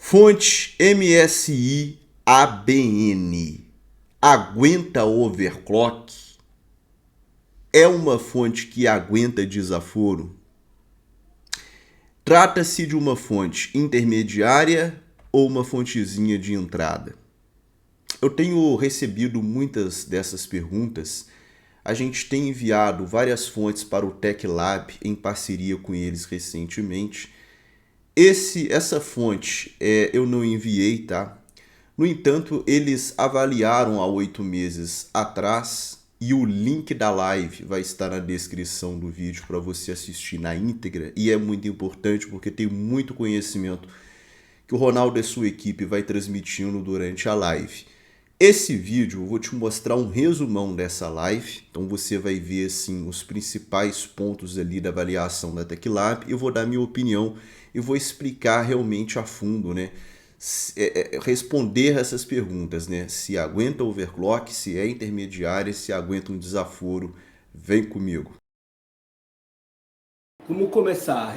Fonte MSI ABN aguenta overclock? É uma fonte que aguenta desaforo? Trata-se de uma fonte intermediária ou uma fontezinha de entrada? Eu tenho recebido muitas dessas perguntas. A gente tem enviado várias fontes para o Tech Lab em parceria com eles recentemente. Essa fonte eu não enviei, tá? No entanto, eles avaliaram há 8 meses atrás e o link da live vai estar na descrição do vídeo para você assistir na íntegra. E é muito importante porque tem muito conhecimento que o Ronaldo e sua equipe vai transmitindo durante a live. Esse vídeo eu vou te mostrar um resumão dessa live, então você vai ver assim, os principais pontos ali da avaliação da Tech Lab. Eu vou dar minha opinião e vou explicar realmente a fundo, né? Responder essas perguntas, né? Se aguenta overclock, se é intermediária, se aguenta um desaforo. Vem comigo. Vamos começar.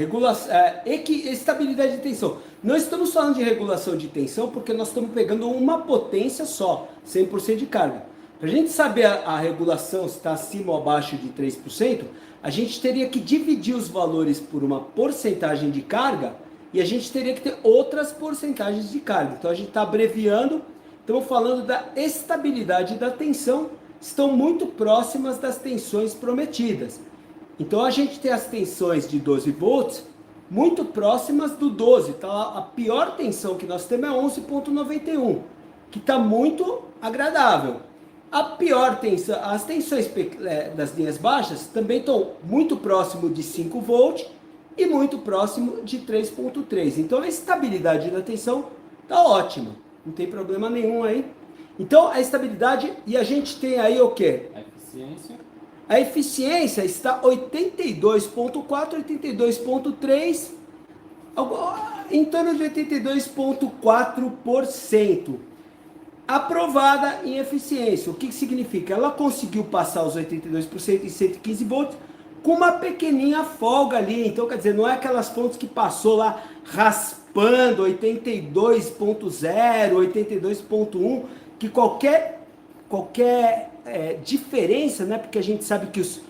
Estabilidade de tensão. Não estamos falando de regulação de tensão porque nós estamos pegando uma potência só, 100% de carga. Para a gente saber a regulação se está acima ou abaixo de 3%, a gente teria que dividir os valores por uma porcentagem de carga e a gente teria que ter outras porcentagens de carga. Então a gente está abreviando, estamos falando da estabilidade da tensão, estão muito próximas das tensões prometidas. Então a gente tem as tensões de 12 volts muito próximas do 12. Então a pior tensão que nós temos é 11,91, que está muito agradável. A pior tensão, as tensões das linhas baixas também estão muito próximo de 5 volts e muito próximo de 3,3. Então a estabilidade da tensão está ótima, não tem problema nenhum aí. Então a estabilidade, e a gente tem aí o quê? A eficiência. A eficiência está 82,4, 82,3, em torno de 82,4%. Aprovada em eficiência. O que significa? Ela conseguiu passar os 82% em 115 volts com uma pequeninha folga ali. Então, quer dizer, não é aquelas fontes que passou lá raspando 82,0, 82,1, que qualquer diferença, né? Porque a gente sabe que os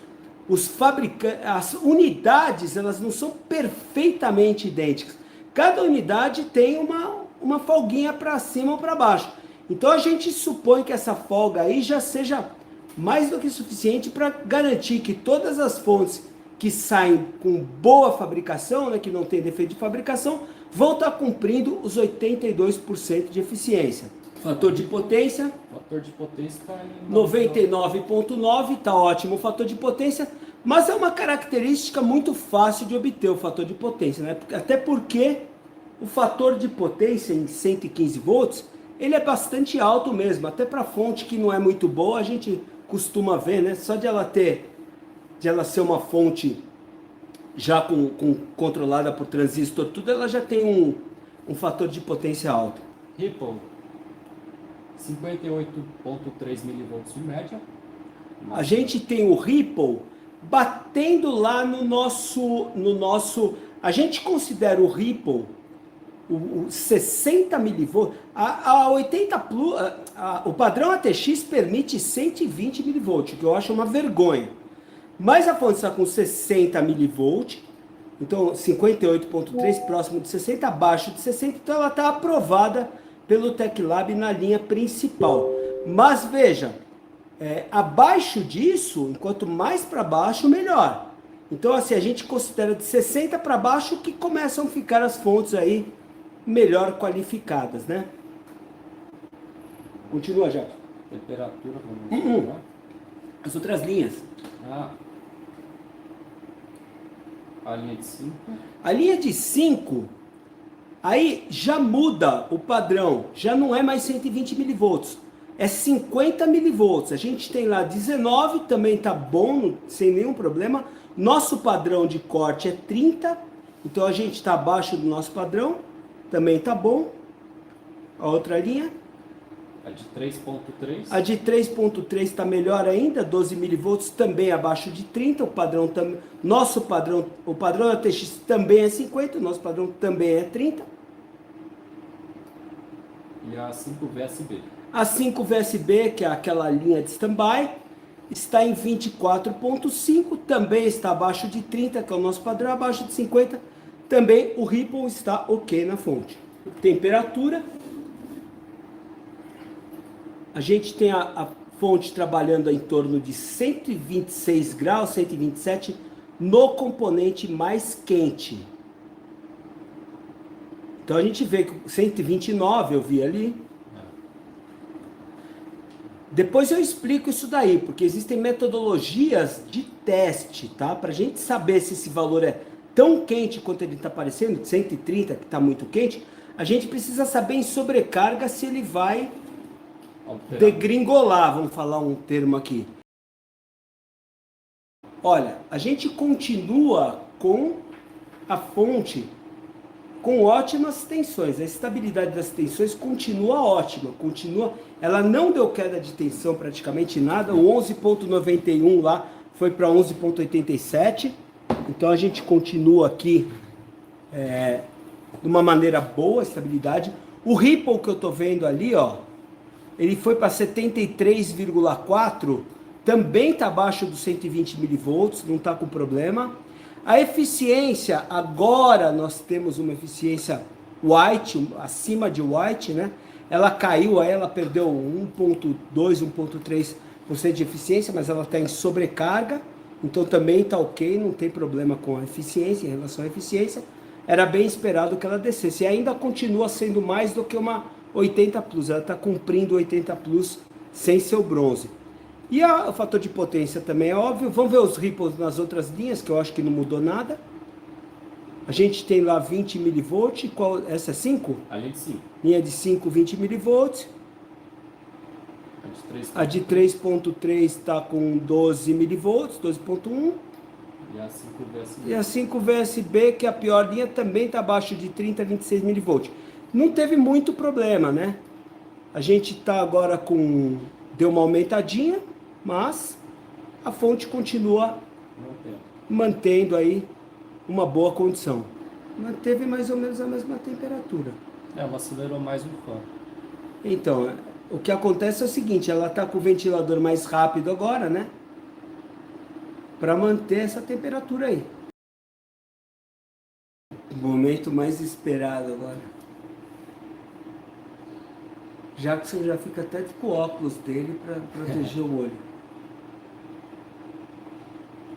fabricantes, as unidades, elas não são perfeitamente idênticas. Cada unidade tem uma folguinha para cima ou para baixo. Então a gente supõe que essa folga aí já seja mais do que suficiente para garantir que todas as fontes que saem com boa fabricação, né, que não tem defeito de fabricação, vão estar cumprindo os 82% de eficiência. Fator de potência. O fator de potência está em 99,9, está ótimo o fator de potência, mas é uma característica muito fácil de obter o fator de potência, né? Até porque o fator de potência em 115 volts, ele é bastante alto mesmo, até para fonte que não é muito boa, a gente costuma ver, né? Só de ela ser uma fonte já controlada por transistor, tudo, ela já tem um fator de potência alto. Ripple, 58,3 milivolts de média. A gente tem o Ripple batendo lá no nosso, a gente considera o Ripple o 60 milivolts, a 80 plus, o padrão ATX permite 120 milivolts, que eu acho uma vergonha. Mas a fonte está com 60 milivolts, então 58,3 próximo de 60, abaixo de 60, então ela está aprovada pelo Tech Lab na linha principal. Mas veja, abaixo disso, quanto mais para baixo, melhor. Então assim, a gente considera de 60 para baixo que começam a ficar as fontes aí melhor qualificadas, né? Continua, já. Temperatura, vamos lá. As outras linhas. A linha de 5. A linha de 5, aí já muda o padrão, já não é mais 120 milivolts, é 50 milivolts. A gente tem lá 19, também tá bom, sem nenhum problema. Nosso padrão de corte é 30, então a gente está abaixo do nosso padrão, também tá bom. A outra linha. A de 3,3. A de 3,3 está melhor ainda, 12 milivolts, também abaixo de 30. O padrão nosso padrão, o padrão da TX também é 50, o nosso padrão também é 30. E a 5 VSB. A 5 VSB, que é aquela linha de standby, está em 24.5, também está abaixo de 30, que é o nosso padrão, abaixo de 50. Também o Ripple está ok na fonte. Temperatura. A gente tem a fonte trabalhando em torno de 126 graus, 127 no componente mais quente. Então a gente vê que 129 eu vi ali. Depois eu explico isso daí, porque existem metodologias de teste, tá? Para a gente saber se esse valor é tão quente quanto ele está aparecendo, 130, que está muito quente, a gente precisa saber em sobrecarga se ele vai degringolar, vamos falar um termo aqui. Olha, a gente continua com a fonte com ótimas tensões, a estabilidade das tensões continua ótima, ela não deu queda de tensão praticamente nada, o 11.91 lá foi para 11.87, então a gente continua aqui de uma maneira boa, estabilidade. O Ripple que eu estou vendo ali, ó, ele foi para 73,4, também está abaixo dos 120 milivolts, não está com problema. A eficiência, agora nós temos uma eficiência white, acima de white, né? Ela caiu, aí ela perdeu 1.2, 1.3% de eficiência, mas ela está em sobrecarga, então também está ok, não tem problema com a eficiência, em relação à eficiência. Era bem esperado que ela descesse, e ainda continua sendo mais do que uma 80 Plus, ela está cumprindo 80 Plus sem ser o bronze. E o fator de potência também é óbvio. Vamos ver os ripples nas outras linhas, que eu acho que não mudou nada. A gente tem lá 20 mV, essa é 5? A linha de 5. Linha de 5, 20 mV. A de 3.3 está com 12 mV, 12.1. E a 5 VSB. E a 5 VSB, que é a pior linha, também está abaixo de 30 a 26 mV. Não teve muito problema, né? A gente está agora com... Deu uma aumentadinha, mas a fonte continua mantendo aí uma boa condição. Manteve mais ou menos a mesma temperatura. Ela acelerou mais um fã. Então, o que acontece é o seguinte, ela está com o ventilador mais rápido agora, né? Para manter essa temperatura aí. O momento mais esperado agora. Jackson já fica até com o óculos dele para proteger o olho.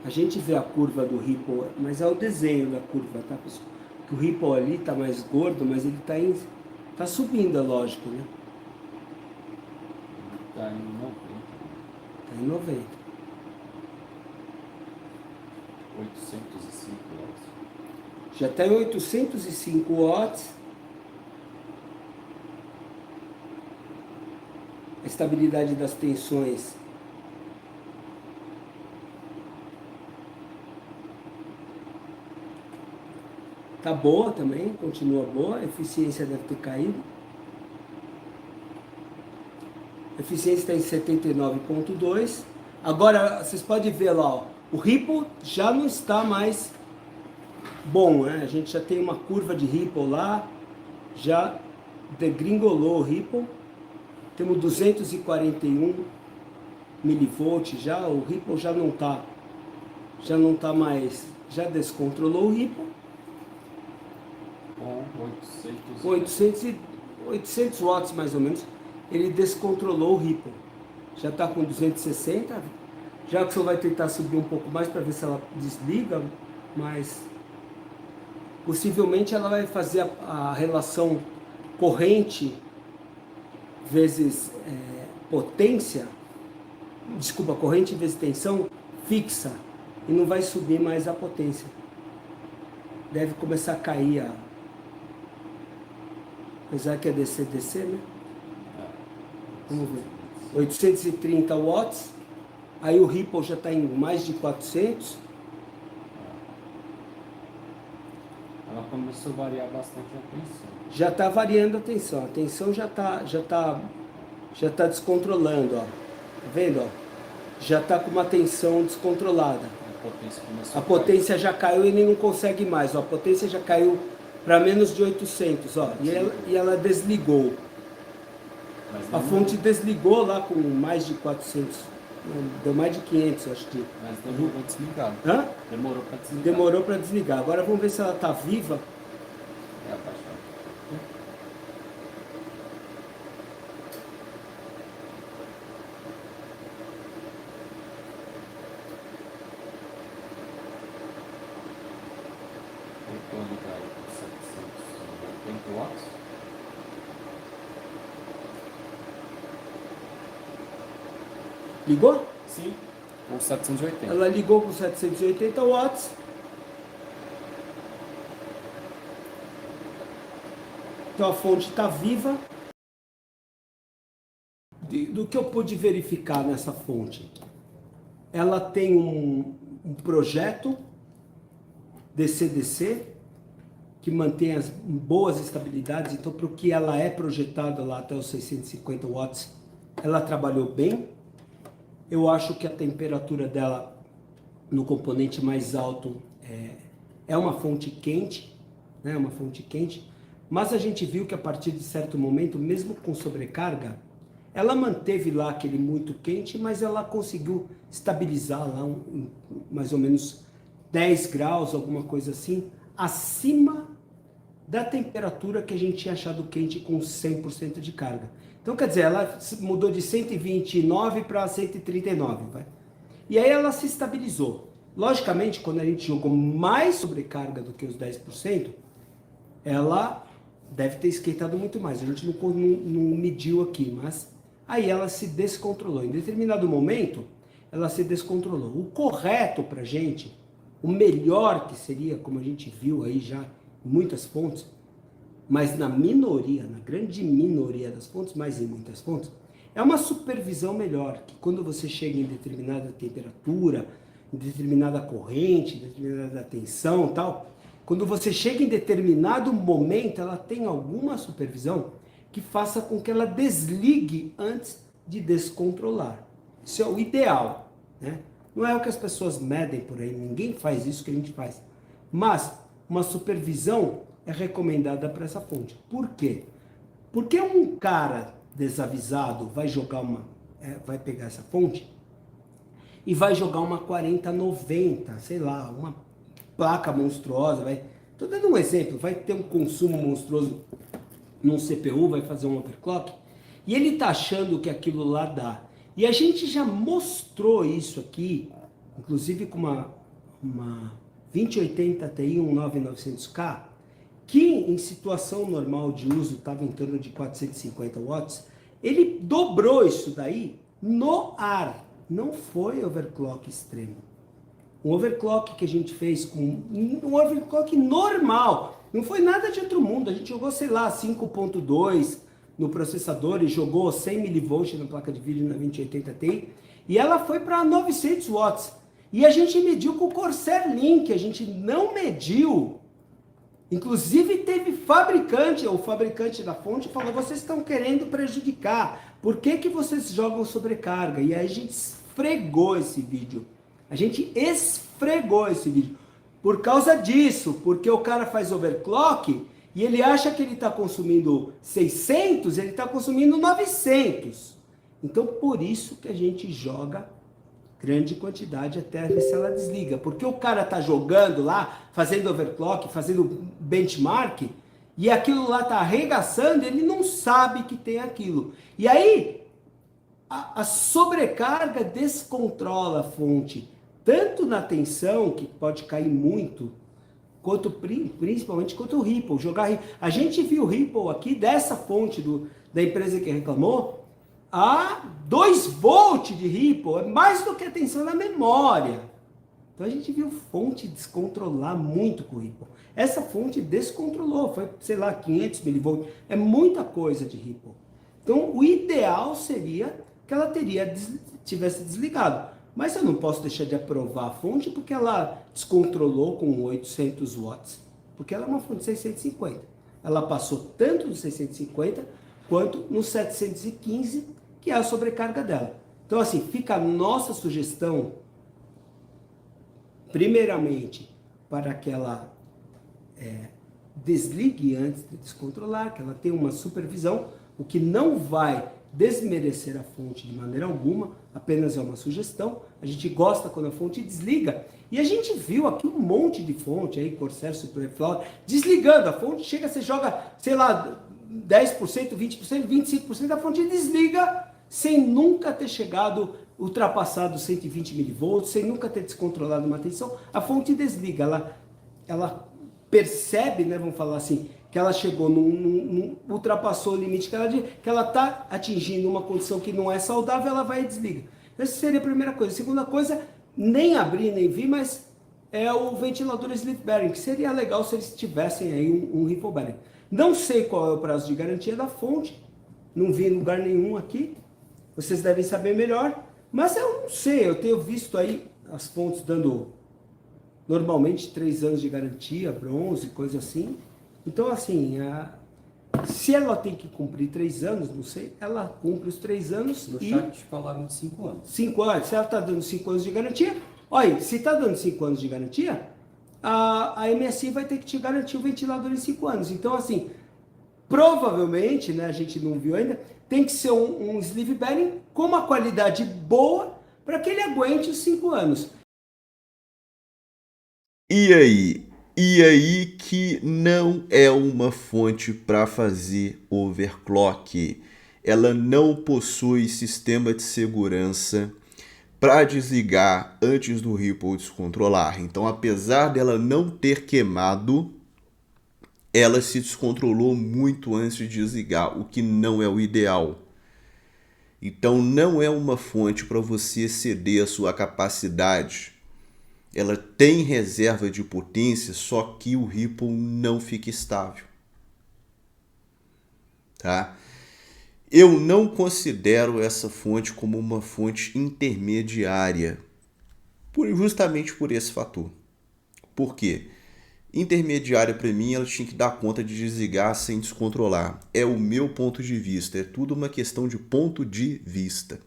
A gente vê a curva do Ripple, mas é o desenho da curva, tá, pessoal? Que o Ripple ali está mais gordo, mas ele tá subindo, é lógico, né? Está em 90. Está em 90. 805 watts. Já está em 805 watts. A estabilidade das tensões tá boa também, continua boa, a eficiência deve ter caído. A eficiência está em 79.2. Agora, vocês podem ver lá, ó, o Ripple já não está mais bom, né? A gente já tem uma curva de Ripple lá, já degringolou o Ripple. Temos 241 milivolts já, o Ripple já não tá mais, já descontrolou o Ripple. Com 800 watts mais ou menos, ele descontrolou o Ripple. Já está com 260, Jackson vai tentar subir um pouco mais para ver se ela desliga, mas possivelmente ela vai fazer a relação corrente vezes potência, corrente vezes tensão fixa, e não vai subir mais a potência. Deve começar a cair apesar que é DC, né? Vamos ver. 830 watts, aí o Ripple já está em mais de 400. Ela começou a variar bastante a tensão. Já está variando a tensão já está descontrolando, ó. Tá vendo, ó? Já está com uma tensão descontrolada. A potência já caiu e ele não consegue mais, ó. A potência já caiu para menos de 800, ó. E ela desligou. Mas A demorou. fonte desligou lá com mais de 400, deu mais de 500, acho que. Mas demorou desligado. Hã? Demorou para desligar. Demorou para desligar. Agora vamos ver se ela está viva. É, abaixar. Tentou ligar aí com 780 watts. Ligou? Sim. Com 780. Ela ligou com 780 watts. Então a fonte está viva. Do que eu pude verificar nessa fonte, ela tem um projeto DC-DC que mantém as boas estabilidades. Então, para o que ela é projetada lá até os 650 watts, ela trabalhou bem. Eu acho que a temperatura dela no componente mais alto é uma fonte quente, né? Uma fonte quente. Mas a gente viu que a partir de certo momento, mesmo com sobrecarga, ela manteve lá aquele muito quente, mas ela conseguiu estabilizar lá mais ou menos 10 graus, alguma coisa assim, acima da temperatura que a gente tinha achado quente com 100% de carga. Então, quer dizer, ela mudou de 129 para 139, vai. E aí ela se estabilizou. Logicamente, quando a gente jogou mais sobrecarga do que os 10%, ela deve ter esquentado muito mais. A gente não mediu aqui, mas aí ela se descontrolou. Em determinado momento, ela se descontrolou. O correto para a gente, o melhor que seria, como a gente viu aí já em muitas fontes, mas na minoria, na grande minoria das fontes, mas em muitas fontes, é uma supervisão melhor, que quando você chega em determinada temperatura, em determinada corrente, em determinada tensão e tal, quando você chega em determinado momento, ela tem alguma supervisão que faça com que ela desligue antes de descontrolar. Isso é o ideal, né? Não é o que as pessoas medem por aí, ninguém faz isso que a gente faz. Mas uma supervisão é recomendada para essa fonte. Por quê? Porque um cara desavisado vai pegar essa fonte e vai jogar uma 4090, sei lá, uma placa monstruosa, tô dando um exemplo, vai ter um consumo monstruoso num CPU, vai fazer um overclock, e ele tá achando que aquilo lá dá. E a gente já mostrou isso aqui, inclusive com uma 2080 Ti 19900K, que em situação normal de uso estava em torno de 450 watts, ele dobrou isso daí no ar, não foi overclock extremo. Um overclock que a gente fez com um overclock normal, não foi nada de outro mundo, a gente jogou, sei lá, 5.2 no processador e jogou 100 mV na placa de vídeo na 2080 Ti, e ela foi para 900 watts. E a gente mediu com o Corsair Link, a gente não mediu. Inclusive teve o fabricante da fonte falou, vocês estão querendo prejudicar, por que vocês jogam sobrecarga? E aí a gente esfregou esse vídeo. A gente esfregou esse vídeo. Por causa disso, porque o cara faz overclock e ele acha que ele está consumindo 600, ele está consumindo 900. Então, por isso que a gente joga grande quantidade até ver se ela desliga. Porque o cara está jogando lá, fazendo overclock, fazendo benchmark, e aquilo lá está arregaçando, ele não sabe que tem aquilo. E aí, a sobrecarga descontrola a fonte, tanto na tensão, que pode cair muito, quanto principalmente quanto o Ripple. A gente viu o Ripple aqui, dessa fonte da empresa que reclamou, a 2 volt de Ripple, é mais do que a tensão na memória. Então a gente viu fonte descontrolar muito com o Ripple. Essa fonte descontrolou, foi, sei lá, 500 mV, é muita coisa de Ripple. Então o ideal seria que ela tivesse desligado. Mas eu não posso deixar de aprovar a fonte porque ela descontrolou com 800 watts. Porque ela é uma fonte 650. Ela passou tanto no 650 quanto no 715, que é a sobrecarga dela. Então assim, fica a nossa sugestão, primeiramente, para que ela desligue antes de descontrolar, que ela tenha uma supervisão, o que não vai desmerecer a fonte de maneira alguma, apenas é uma sugestão. A gente gosta quando a fonte desliga. E a gente viu aqui um monte de fonte aí, Corsair, Superflower, desligando. A fonte chega, você joga, sei lá, 10%, 20%, 25% da fonte desliga sem nunca ter chegado, ultrapassado 120 milivolts, sem nunca ter descontrolado uma tensão. A fonte desliga, ela percebe, né, vamos falar assim, que ela chegou, ultrapassou o limite que ela está atingindo uma condição que não é saudável, ela vai e desliga. Essa seria a primeira coisa. A segunda coisa, nem abrir, nem vi, mas é o ventilador slip bearing, que seria legal se eles tivessem aí um ripple bearing. Não sei qual é o prazo de garantia da fonte, não vi em lugar nenhum aqui, vocês devem saber melhor, mas eu não sei, eu tenho visto aí as fontes dando normalmente 3 anos de garantia, bronze, coisa assim. Então, assim, se ela tem que cumprir 3 anos, não sei, ela cumpre os 3 anos. No chat falaram de 5 anos. 5 anos, se ela está dando 5 anos de garantia, olha, se está dando 5 anos de garantia, a MSI vai ter que te garantir o ventilador em 5 anos. Então, assim, provavelmente, né, a gente não viu ainda, tem que ser um sleeve bearing com uma qualidade boa para que ele aguente os 5 anos. E aí? E aí que não é uma fonte para fazer overclock. Ela não possui sistema de segurança para desligar antes do Ripple descontrolar. Então, apesar dela não ter queimado, ela se descontrolou muito antes de desligar, o que não é o ideal. Então, não é uma fonte para você exceder a sua capacidade. Ela tem reserva de potência, só que o Ripple não fica estável. Tá? Eu não considero essa fonte como uma fonte intermediária, justamente por esse fator. Por quê? Intermediária para mim, ela tinha que dar conta de desligar sem descontrolar. É o meu ponto de vista, é tudo uma questão de ponto de vista.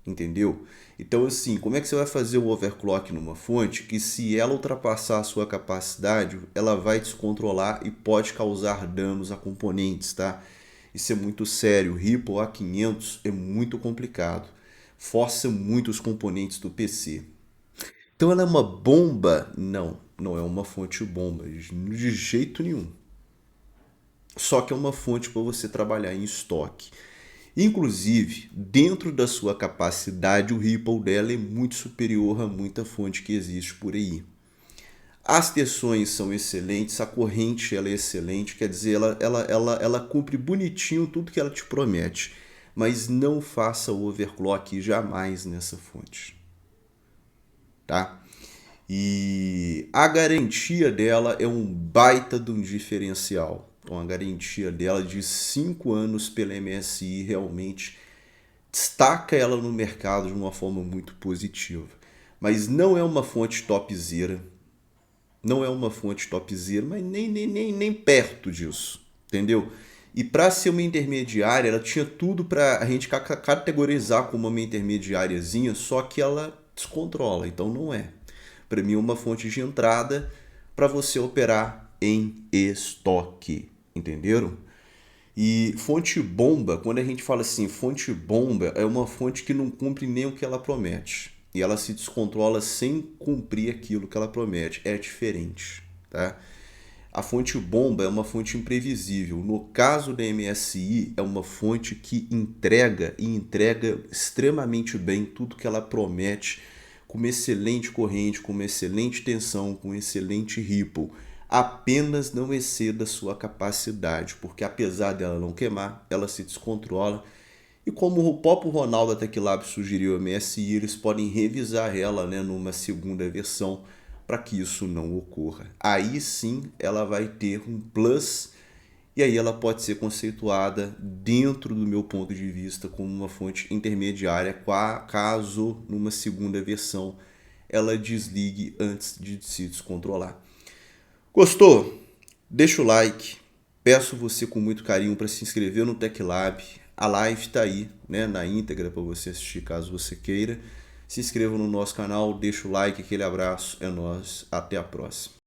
Entendeu? Então, assim, como é que você vai fazer o overclock numa fonte que, se ela ultrapassar a sua capacidade, ela vai descontrolar e pode causar danos a componentes, tá? Isso é muito sério. O Ripple A500 é muito complicado. Força muito os componentes do PC. Então, ela é uma bomba? Não, não é uma fonte bomba, de jeito nenhum. Só que é uma fonte para você trabalhar em estoque. Inclusive, dentro da sua capacidade, o Ripple dela é muito superior a muita fonte que existe por aí. As tensões são excelentes, a corrente ela é excelente, quer dizer, ela cumpre bonitinho tudo que ela te promete. Mas não faça o overclock jamais nessa fonte. Tá? E a garantia dela é um baita de um diferencial. Então, a garantia dela de 5 anos pela MSI realmente destaca ela no mercado de uma forma muito positiva. Mas não é uma fonte topzera. Não é uma fonte topzera, mas nem perto disso. Entendeu? E para ser uma intermediária, ela tinha tudo para a gente categorizar como uma intermediáriazinha, só que ela descontrola. Então, não é. Para mim, é uma fonte de entrada para você operar em estoque. Entenderam? E fonte bomba, quando a gente fala assim, fonte bomba é uma fonte que não cumpre nem o que ela promete. E ela se descontrola sem cumprir aquilo que ela promete. É diferente, tá? A fonte bomba é uma fonte imprevisível. No caso da MSI, é uma fonte que entrega extremamente bem tudo que ela promete, com uma excelente corrente, com uma excelente tensão, com um excelente Ripple. Apenas não exceda a sua capacidade, porque apesar dela não queimar, ela se descontrola. E como o próprio Ronaldo da TechLab sugeriu a MSI, eles podem revisar ela, né, numa segunda versão para que isso não ocorra. Aí sim ela vai ter um plus e aí ela pode ser conceituada, dentro do meu ponto de vista, como uma fonte intermediária, caso numa segunda versão ela desligue antes de se descontrolar. Gostou? Deixa o like. Peço você com muito carinho para se inscrever no TechLab. A live está aí, né, na íntegra para você assistir caso você queira. Se inscreva no nosso canal, deixa o like, aquele abraço, é nóis, até a próxima.